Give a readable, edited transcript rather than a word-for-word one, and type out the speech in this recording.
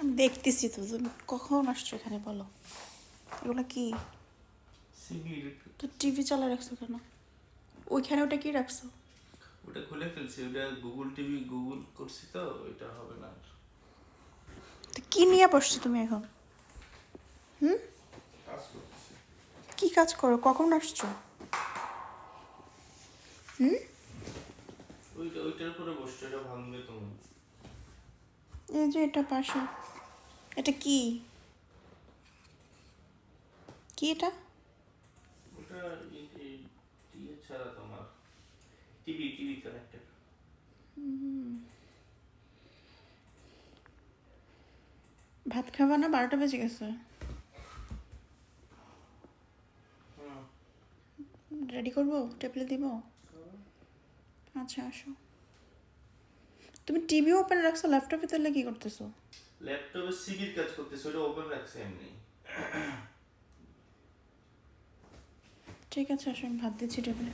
আমি দেখতেছি তো, তুমি কখন আসছো এখানে বলো? এগুলো কি? সিবির। তো টিভি চালা রাখছো কেন? ওইখানে ওটা কি রাখছো? ওটা খুলে ফেলছি, ওটা গুগল টিভি গুগল করছি তো ওইটা হবে না আর। তো কি নিয়ে বসছো তুমি এখন? কাজ করতেছি। কি কাজ করো? কখন আসছো? ওইটার উপরে বসছো, এটা ভাঙবে তুমি। এই যে এটা পাশে, এটা কি? কি এটা? ওটা ইয়ে ছাড়া তোমার টিভি টিভি কানেক্টেড। ভাত খাবা না? 12টা বেজে গেছে। হুম। রেডি করবো? টেবিলে দিব? আচ্ছা আসো। তুমি টিভি ওপেন রাখছো, ল্যাপটপে তাহলে কি করতেছো? ল্যাপটপে সিবির কাজ করতেছে, ওটা ওপেন রাখছে এমনি। ঠিক আছে আসো, আমি ভাত দিচ্ছি টেবিলে।